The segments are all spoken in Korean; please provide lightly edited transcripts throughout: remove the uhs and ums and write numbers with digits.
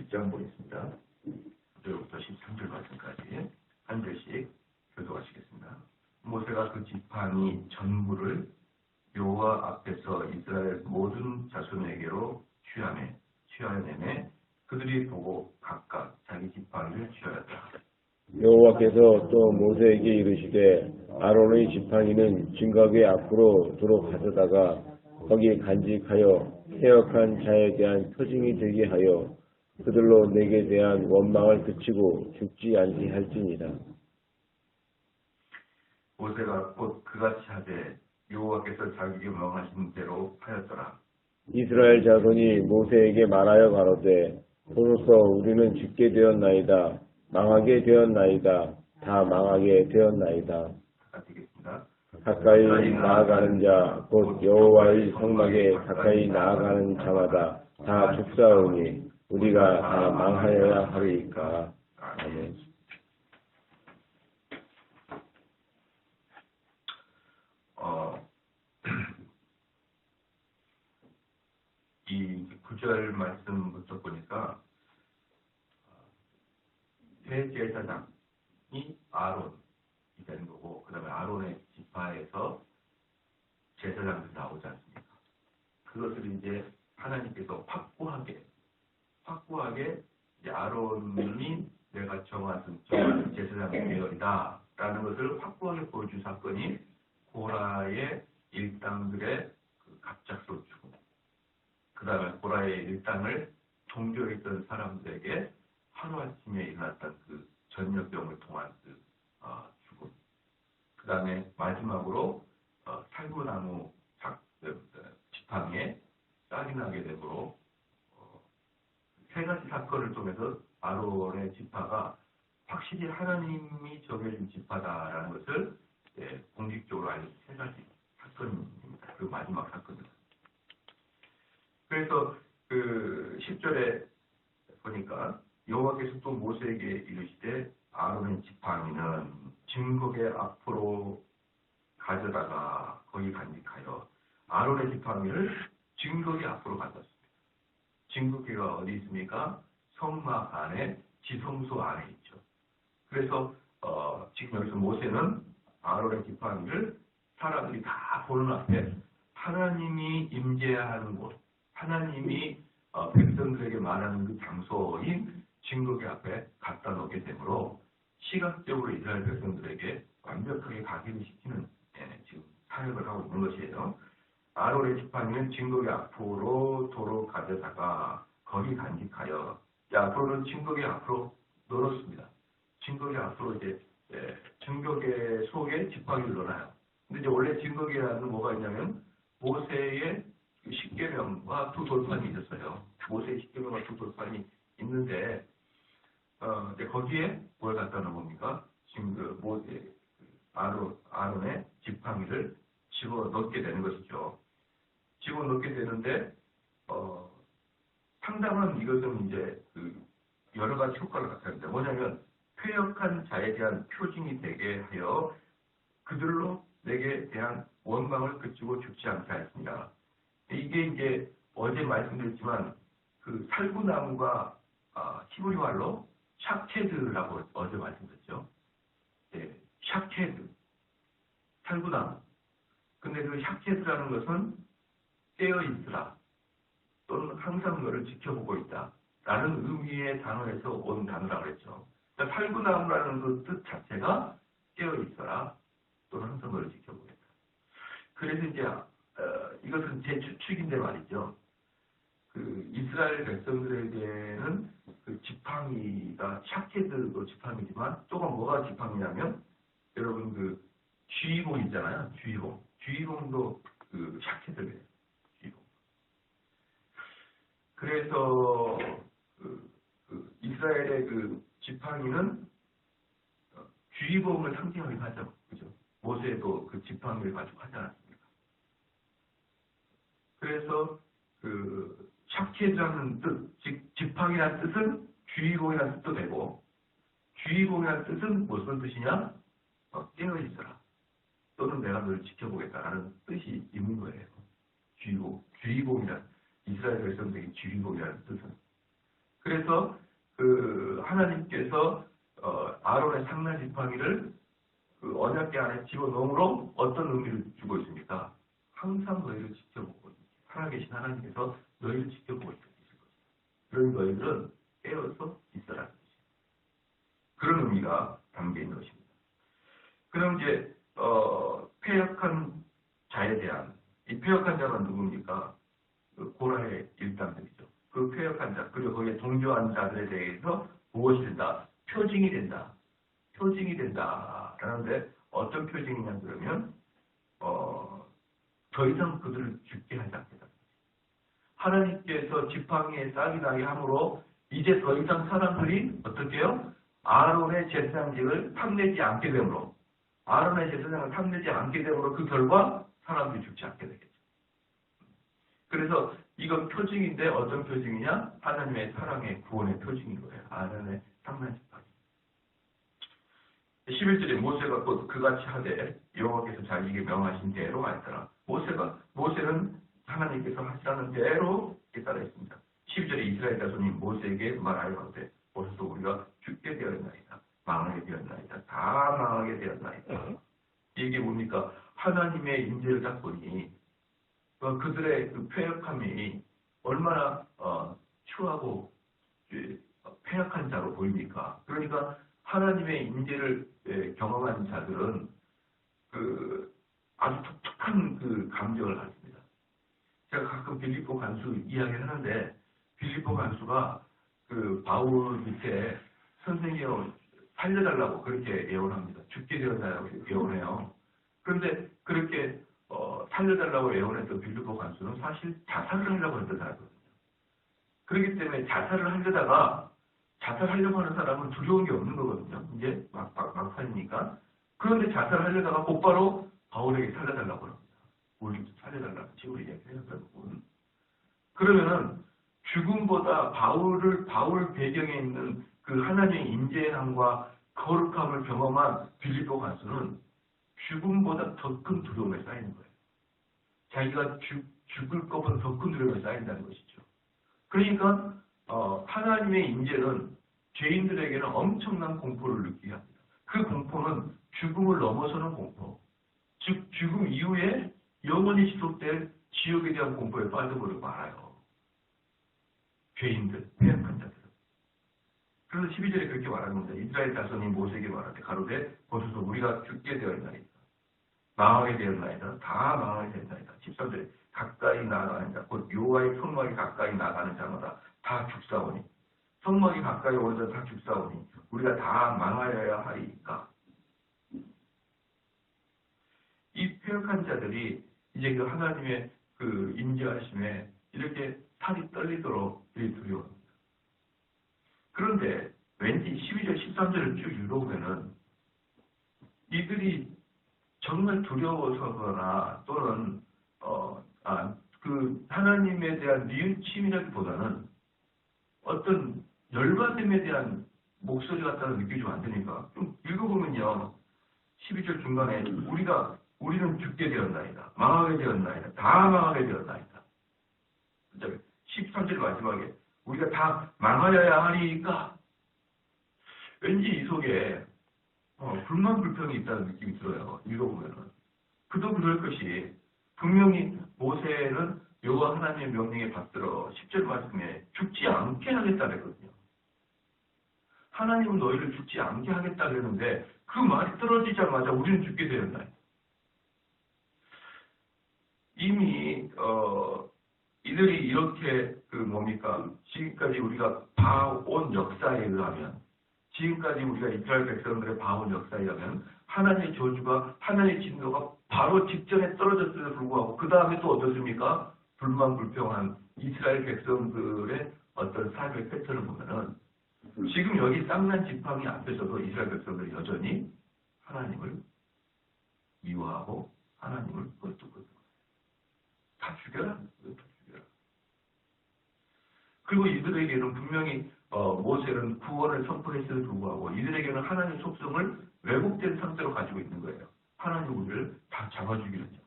10장 보겠습니다. 9절부터 13절 말씀까지 한 절씩 교독하시겠습니다. 모세가 그 지팡이 전부를 여호와 앞에서 이스라엘 모든 자손에게로 취하내매 그들이 보고 각각 자기 지팡이를 취하였다. 여호와께서 또 모세에게 이르시되 아론의 지팡이는 증거궤 앞으로 도로 가져다가 거기 간직하여 패역한 자에 대한 표징이 되게 하여 그들로 내게 대한 원망을 그치고 죽지 않게 할지니라. 모세가 곧 그같이 하되 여호와께서 자기에게 명하신 대로 하였더라. 이스라엘 자손이 모세에게 말하여 가로되 도로서 우리는 죽게 되었나이다. 망하게 되었나이다. 다 망하게 되었나이다. 가까이 나아가는 자 곧 여호와의 성막에 가까이 나아가는 자마다 다 죽사오니 우리가 다 망하여야 하리이까. 아멘. 이 9절 말씀부터 보니까 대제사장이 아론이 되는 거고, 그 다음에 아론의 지파에서 제사장들이 나오지 않습니까? 그것을 이제 하나님께서 확고하게 이제 아론이 내가 정하는 제사장 계열이다 라는 것을 확고하게 보여준 사건이 고라의 일당들의 그 갑작스러운 죽음, 그 다음에 고라의 일당을 동조했던 사람들에게 하루아침에 일어났던 그 전염병을 통한 그 죽음, 그 다음에 마지막으로 살구나무 지팡이에 싹이 나게 되므로 세 가지 사건을 통해서 아론의 지파가 확실히 하나님이 정해준 지파다라는 것을 공식적으로 알린 세 가지 사건입니다. 그 마지막 사건입니다. 그래서 그 10절에 보니까 여호와께서 또 모세에게 이르시되 아론의 지팡이는 증거궤 앞으로 가져다가 거기 간직하여. 아론의 지팡이를 증거궤 앞으로 가졌습니다. 증거궤가 어디 있습니까? 성막 안에, 지성소 안에 있죠. 그래서 지금 여기서 모세는 아론의 지팡이를 사람들이 다 보는 앞에 하나님이 임재해야 하는 곳, 하나님이 백성들에게 말하는 그 장소인 증거궤 앞에 갖다 놓게 되므로 시각적으로 이스라엘 백성들에게 완벽하게 각인시키는 지금 사역을 하고 있는 것이에요. 아론의 지팡이는 증거궤 앞으로 도로 가져다가 거기 간직하여. 앞으로는 증거궤 앞으로 넣었습니다. 증거궤 앞으로 이제 증거궤 속에 지팡이를 넣어놔요. 근데 이제 원래 증거궤에는 뭐가 있냐면 모세의 십계명과 두 돌판이 있었어요. 모세의 십계명과 두 돌판이 있는데 이제 거기에 뭘 갖다 놓습니까? 지금 그 모세 아론의 지팡이를 집어 넣게 되는 것이죠. 집어 넣게 되는데 상당한 이것은 이제 그 여러 가지 효과를 갖습니다. 뭐냐면 패역한 자에 대한 표징이 되게 하여 그들로 내게 대한 원망을 그치고 죽지 않게 하였습니다. 이게 이제 어제 말씀드렸지만 그 살구나무가 히브리 말로 샤케드라고 어제 말씀드렸죠. 샤케드, 살구나무. 근데 그 샤케드라는 것은 깨어 있으라 또는 항상 너를 지켜보고 있다 라는 의미의 단어에서 온 단어라고 했죠. 그러니까 살구나무라는 그 뜻 자체가 깨어 있어라 또는 항상 너를 지켜보겠다. 그래서 이제 이것은 제 추측인데 말이죠. 그 이스라엘 백성들에게는 그 지팡이가 샤케드도 지팡이지만 또가 뭐가 지팡이냐면 여러분 그 쥐봉 있잖아요. 쥐봉도 그 샤케드예요. 쥐봉. 그래서 그 이스라엘의 그 지팡이는 쥐봉을 상징하기도 하죠. 그죠? 모세도 그 지팡이를 가지고 하지 않았습니까? 그래서 그 샤케드라는 뜻, 즉 지팡이라는 뜻은 쥐봉이라는 뜻도 되고, 쥐봉이라는 뜻은 무슨 뜻이냐? 깨어 있어라. 또는 내가 너를 지켜보겠다라는 뜻이 있는 거예요. 쥐봉이란 이스라엘 백성들에게 쥐봉이라는 뜻은. 그래서 그 하나님께서 아론의 상난 지팡이를 그 언약궤 안에 집어넣음으로 어떤 의미를 주고 있습니까? 항상 너희를 지켜보고 살아계신 하나님께서 너희를 지켜보고 있을 것이다. 그런 너희들은 깨어서 있어라. 그런 의미가 담겨 있는 것입니다. 그럼 이제 패역한 자에 대한 이 패역한 자가 누굽니까? 그 고라의 일당들이죠. 그 패역한 자 그리고 거기에 동조한 자들에 대해서 무엇이 된다? 표징이 된다. 표징이 된다라는데 어떤 표징이냐 그러면 더 이상 그들을 죽게 하지 않겠다. 하나님께서 지팡이에 싹이 나게 함으로 이제 더 이상 사람들이 어떻게 해요? 아론의 제사장직을 탐내지 않게 되므로 아론의 제사장을 탐내지 않게 되므로 그 결과 사람들이 죽지 않게 되겠죠. 그래서 이건 표징인데 어떤 표징이냐? 하나님의 사랑의 구원의 표징인 거예요. 아론의 상난 지팡이. 11절에 모세가 곧 그같이 하되 여호와께서 자기에게 명하신 대로 하였더라. 모세는 하나님께서 하시라는 대로 따라 했습니다. 12절에 이스라엘 자손이 모세에게 말하여가되 보소서 우리가 죽게 되었나이다. 망하게 되었나이다. 다 망하게 되었나이다. 이게 뭡니까? 하나님의 인재를 딱 보니 그들의 그 패역함이 얼마나 추하고 패역한 자로 보입니까? 그러니까 하나님의 인재를 경험한 자들은 그 아주 독특한 그 감정을 갖습니다. 제가 가끔 빌립보 간수 이야기를 하는데 빌립보 간수가 그 바울 밑에 선생님을 살려달라고 그렇게 예언합니다. 죽게 되었나요? 예언해요. 그런데 그렇게 살려달라고 예언했던 빌립보 간수는 사실 자살을 하려고 했던 사람이거든요. 그렇기 때문에 자살을 하려다가 자살하려고 하는 사람은 두려운 게 없는 거거든요. 이제 막판이니까. 그런데 자살을 하려다가 곧바로 바울에게 살려달라고 합니다. 우리 살려달라고 지금 얘기해요. 그러면은 죽음보다 바울 배경에 있는 그 하나님의 인재함과 거룩함을 경험한 빌립보 간수는 죽음보다 더 큰 두려움에 쌓이는 거예요. 자기가 죽을 것보다 더 큰 두려움에 쌓인다는 것이죠. 그러니까 하나님의 인재는 죄인들에게는 엄청난 공포를 느끼게 합니다. 그 공포는 죽음을 넘어서는 공포, 즉 죽음 이후에 영원히 지속될 지옥에 대한 공포에 빠져버리고 말아요. 죄인들, 패역한 자들. 그래서 12절에 그렇게 말하는 겁니다. 이스라엘 자손이 모세에게 말하되 가로되 보소서 우리가 죽게 되었나이다. 망하게 되었나이다. 다 망하게 되었나이다. 13절에 가까이 나아가는 자, 곧 여호와의 성막이 가까이 나가는 자마다 다 죽사오니 성막이 가까이 오는 자 다 죽사오니 우리가 다 망하여야 하리까. 이 패역한 자들이 이제 그 하나님의 그 인지하심에 이렇게 살이 떨리도록 두려워합니다. 그런데 왠지 12절, 13절을 쭉 읽어보면은 이들이 정말 두려워서거나 또는 그 하나님에 대한 뉘우침이라기보다는 어떤 열받음에 대한 목소리 같다는 느낌이 좀 안 드니까 좀 읽어보면요. 12절 중간에 우리는 죽게 되었나이다. 망하게 되었나이다. 다 망하게 되었나이다. 13절 마지막에 우리가 다 망하여야 하리까. 왠지 이 속에 불만 불평이 있다는 느낌이 들어요. 읽어보면은. 그도 그럴 것이 분명히 모세는 여호와 하나님의 명령에 받들어 10절 말씀에 죽지 않게 하겠다 그랬거든요. 하나님은 너희를 죽지 않게 하겠다 그랬는데 그 말이 떨어지자마자 우리는 죽게 되었나요? 이미 이들이 이렇게 지금까지 우리가 봐온 역사에 의하면 지금까지 우리가 이스라엘 백성들의 봐온 역사에 의하면 하나님의 저주가 하나님의 진노가 바로 직전에 떨어졌음에도 불구하고 그 다음에 또 어떻습니까? 불만불평한 이스라엘 백성들의 어떤 삶의 패턴을 보면은 지금 여기 쌍난 지팡이 앞에서도 이스라엘 백성들이 여전히 하나님을 미워하고 하나님을 끄떡끄떡 다 죽여라. 그리고 이들에게는 분명히 모세는 구원을 선포했음에도 불구하고 이들에게는 하나님의 속성을 왜곡된 상태로 가지고 있는 거예요. 하나님 우리를 다 잡아주기는요.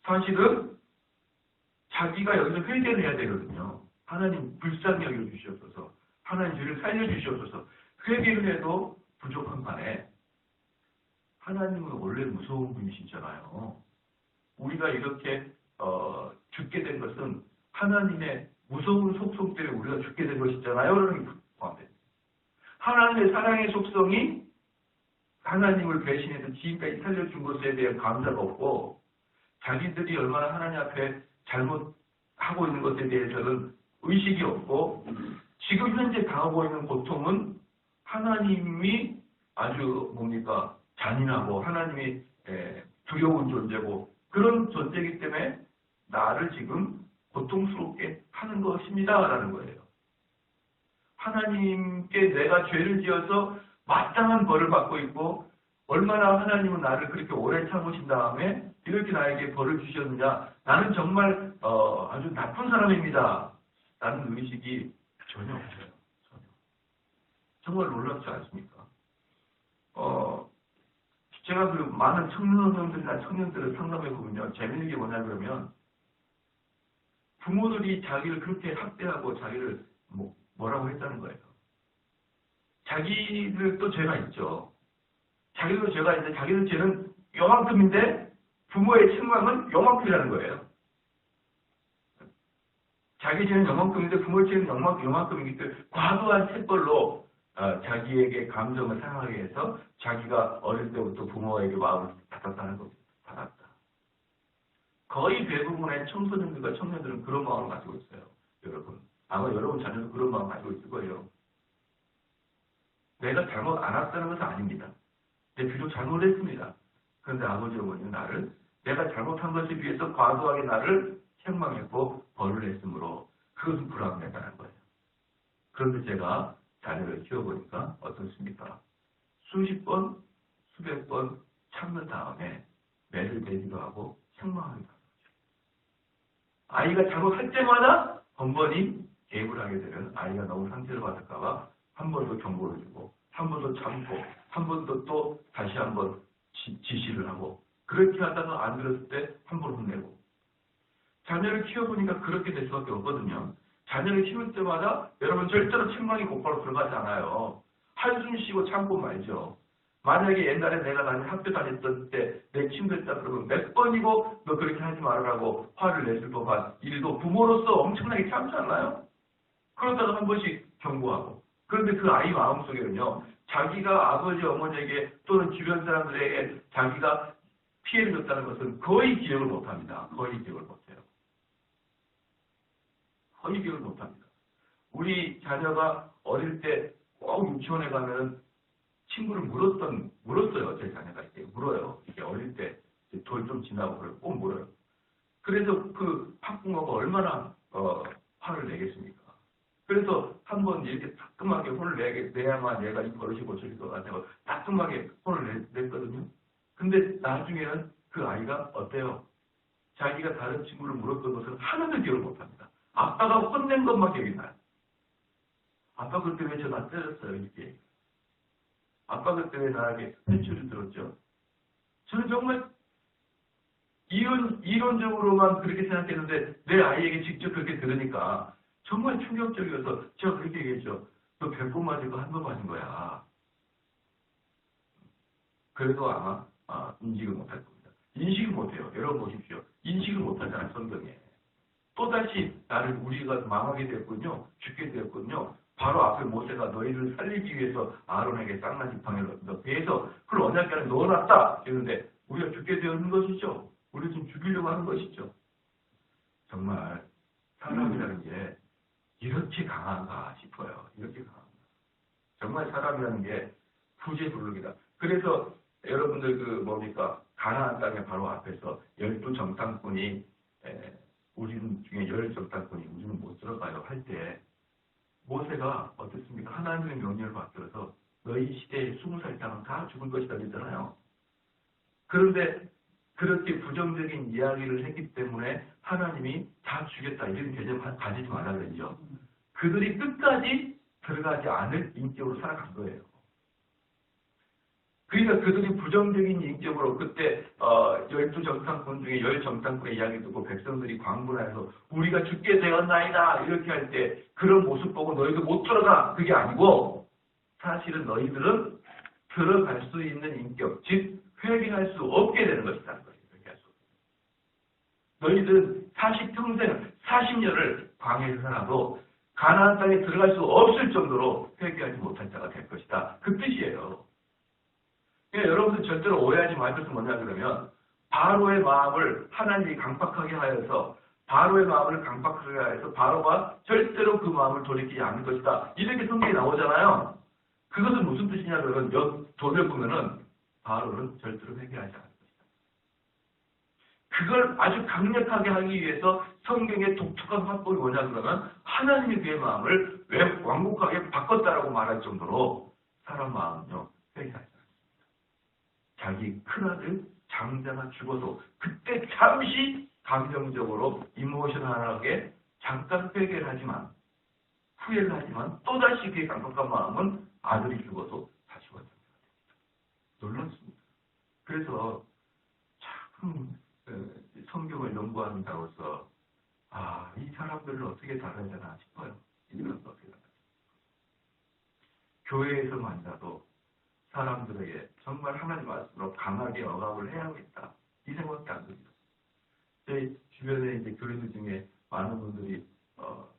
사실은 자기가 여기서 회개를 해야 되거든요. 하나님 불쌍히 여겨주시옵소서. 하나님 저를 살려주시옵소서. 회개를 해도 부족한 판에 하나님은 원래 무서운 분이시잖아요. 우리가 이렇게 죽게 된 것은 하나님의 무서운 속성 때문에 우리가 죽게 된 것이잖아요. 라는 게 포함됩니다. 하나님의 사랑의 속성이 하나님을 배신해서 지금까지 살려준 것에 대한 감사가 없고 자기들이 얼마나 하나님 앞에 잘못하고 있는 것에 대해서는 의식이 없고 지금 현재 당하고 있는 고통은 하나님이 아주 뭡니까 잔인하고 하나님이 두려운 존재고 그런 존재이기 때문에 나를 지금 고통스럽게 하는 것입니다. 라는 거예요. 하나님께 내가 죄를 지어서 마땅한 벌을 받고 있고 얼마나 하나님은 나를 그렇게 오래 참으신 다음에 이렇게 나에게 벌을 주셨느냐. 나는 정말 아주 나쁜 사람입니다. 라는 의식이 전혀 없어요. 전혀. 정말 놀랍지 않습니까? 제가 그 많은 청년들이나 청년들을 상담해 보면요. 재미있는 게 뭐냐 그러면 부모들이 자기를 그렇게 학대하고 자기를 뭐라고 했다는 거예요. 자기들도 죄가 있죠. 자기들도 죄가 있는데 자기들 죄는 요만큼인데 부모의 책망은 요만큼이라는 거예요. 자기 죄는 요만큼인데 부모의 죄는 요만큼이기 때문에 과도한 체벌로 자기에게 감정을 상하게 해서 자기가 어릴 때부터 부모에게 마음을 닫았다는 겁니다. 닫았다. 거의 대부분의 청소년들과 청년들은 그런 마음을 가지고 있어요. 여러분. 아마 여러분 자녀도 그런 마음을 가지고 있을 거예요. 내가 잘못 안 했다는 것은 아닙니다. 내 비록 잘못했습니다. 그런데 아버지 어머니는 나를 내가 잘못한 것에 비해서 과도하게 나를 책망했고 벌을 했으므로 그것은 불합리하다는 거예요. 그런데 제가 자녀를 키워보니까 어떻습니까? 수십 번, 수백 번 참는 다음에 매를 베기도 하고 책망하기도 하고 아이가 잘못할 때마다 번번이 개입을 하게 되면 아이가 너무 상처를 받을까봐 한 번 더 경고를 주고 한 번 더 참고 한 번 더 또 다시 한 번 지시를 하고 그렇게 하다가 안 들었을 때 한 번 혼내고 자녀를 키워보니까 그렇게 될 수밖에 없거든요. 자녀를 키울 때마다 여러분 절대로 책망이 곧바로 들어가지 않아요. 한숨 쉬고 참고 말죠. 만약에 옛날에 내가 학교 다녔던 때 내 친구였다 그러면 몇 번이고 너 그렇게 하지 말으라고 화를 냈을 법한 일도 부모로서 엄청나게 참지 않나요? 그러다가 한 번씩 경고하고 그런데 그 아이 마음속에는요. 자기가 아버지 어머니에게 또는 주변 사람들에게 자기가 피해를 줬다는 것은 거의 기억을 못합니다. 거의 기억을 못해요. 거의 기억을 못합니다. 우리 자녀가 어릴 때 꼭 유치원에 가면 친구를 물었어요. 제 자녀가 이렇게 물어요. 이게 어릴 때 돌 좀 지나고 그래 꼭 물어요. 그래서 그 학부모가 얼마나 화를 내겠습니까? 그래서 한번 이렇게 따끔하게 혼을 내야만 얘가 이 버릇이 고쳐질 것 같아서 따끔하게 혼을 냈거든요. 근데 나중에는 그 아이가 어때요? 자기가 다른 친구를 물었던 것을 하나도 기억을 못합니다. 아빠가 혼낸 것만 기억이 나요. 아빠 그때 왜 저 나 때렸어요? 이렇게. 아빠 그때 왜 나에게 회초리를 들었죠? 저는 정말 이론적으로만 그렇게 생각했는데 내 아이에게 직접 그렇게 들으니까 정말 충격적이어서 제가 그렇게 얘기했죠. 너 100번 맞은 거 한 번 맞은 거야. 그래도 아마 인식을 못할 겁니다. 인식을 못해요. 여러분 보십시오. 인식을 못하잖아요. 성경에. 또다시 나를 우리가 망하게 되었군요. 죽게 되었군요. 바로 앞에 모세가 너희를 살리기 위해서 아론에게 쌍난 지팡이를 너 배에서 그걸 언약궤 안에 넣어놨다. 그런데 우리가 죽게 되었는 것이죠. 우리 지금 죽이려고 하는 것이죠. 정말 사람이라는 게 이렇게 강한가 싶어요. 이렇게 강한가. 정말 사람이라는 게 부재불능이다. 그래서 여러분들 가나안 땅의 바로 앞에서 12정탐꾼이 우리는 중에 10정탐꾼이 우리는 못 들어가요 할 때 모세가 어떻습니까? 하나님의 명령을 받들어서 너희 시대에 20살 이상은 다 죽을 것이다 그랬잖아요. 그런데 그렇게 부정적인 이야기를 했기 때문에 하나님이 다 죽였다 이런 개념 가지지 말라 그랬죠. 그들이 끝까지 들어가지 않을 인격으로 살아간 거예요. 그러니까 그들이 부정적인 인격으로 그때 12정탐꾼 중에 10정탐꾼의 이야기 듣고 백성들이 광분하여서 우리가 죽게 되었나이다 이렇게 할 때 그런 모습 보고 너희들 못 들어가 그게 아니고 사실은 너희들은 들어갈 수 있는 인격 즉 회개할 수 없게 되는 것이라는 거예요. 회개할 수 없게. 너희들은 40평생 40년을 광야에서 살아도 가나안 땅에 들어갈 수 없을 정도로 회개하지 못한 자가 될 것이다. 그 뜻이에요. 그러니까 여러분들 절대로 오해하지 말 것은 뭐냐 그러면 바로의 마음을 하나님이 강팍하게 하여서 바로의 마음을 강팍하게 하여서 바로가 절대로 그 마음을 돌이키지 않을 것이다. 이렇게 성경이 나오잖아요. 그것은 무슨 뜻이냐 그러면 돌려보면은 바로는 절대로 회개하지 않을 것이다. 그걸 아주 강력하게 하기 위해서 성경의 독특한 화법이 뭐냐 그러면 하나님이 그의 마음을 완곡하게 바꿨다라고 말할 정도로 사람 마음은요 회개하지 않습니다. 자기 큰아들 장자가 죽어도 그때 잠시 감정적으로 이모셔널하게 잠깐 회개를 하지만 후회를 하지만 또다시 그의 강력한 마음은 아들이 죽어도 다시 원장자가 됩니다. 놀랍습니다. 그래서 참 성경을 연구하는 자로서 이 사람들을 어떻게 다뤄야 되나 싶어요. 이들은 어떻게 다뤄야 되나. 교회에서만이라도 사람들에게 정말 하나님 말씀으로 강하게 억압을 해야겠다. 이 생각밖에 안 듭니다. 제 주변에 이제 교회들 중에 많은 분들이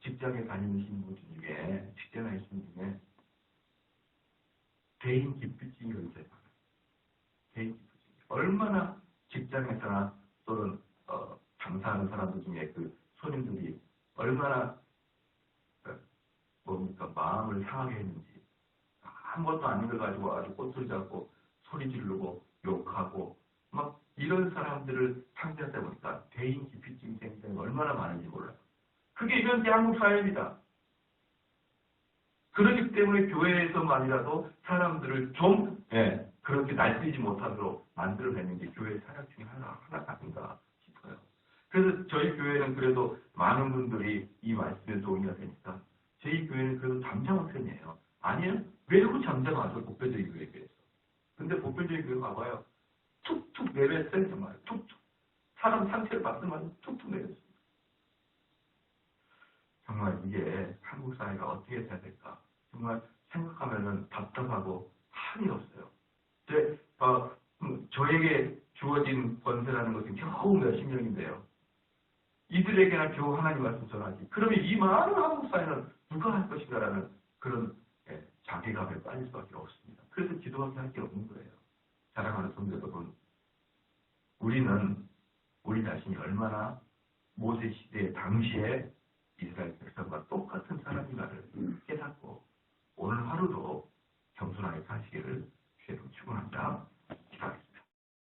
직장에 다니시는 분 중에 직장에 있는 중에 개인 기피증이 있어요. 개인 기피증. 얼마나 직장에서나 또는 장사하는 사람들 중에 그 손님들이 얼마나 마음을 상하게 했는지 아무것도 안 읽어가지고 아주 꼬투리 잡고 소리 지르고 욕하고 막 이런 사람들을 상대하다 보니까 개인 기피증 생성이 얼마나 많은지 몰라요. 그게 현재 한국 사회입니다. 그렇기 때문에 교회에서만이라도 사람들을 좀 그렇게 날뛰지 못하도록 만들어내는 게 교회 사역 중에 하나가 아닌가 싶어요. 그래서 저희 교회는 그래도 많은 분들이 이 말씀에 동의가 되니까 저희 교회는 그래도 잠잠한 편이에요. 아니요, 매우 잠잠하죠. 보편적인 교회에 비해서. 근데 보편적인 교회 가봐요. 툭툭 내뱉어요. 정말 툭툭. 사람 상태를 봤으면 툭툭 내뱉습니다. 정말 이게 한국 사회가 어떻게 돼야 될까? 정말 생각하면은 답답하고 한이 없어요. 저에게 주어진 권세라는 것은 겨우 몇십 명인데요. 이들에게나 겨우 하나님 말씀 전하지. 그러면 이 많은 한국 사회는 누가 할 것인가라는 그런 자괴감에 빠질 수밖에 없습니다. 그래서 기도밖에 할 게 없는 거예요. 사랑하는 성도 여러분, 우리는 우리 자신이 얼마나 모세 시대 당시에 이스라엘 백성과 똑같은 사람인가를 깨닫고 오늘 하루도 겸손하게 사시기를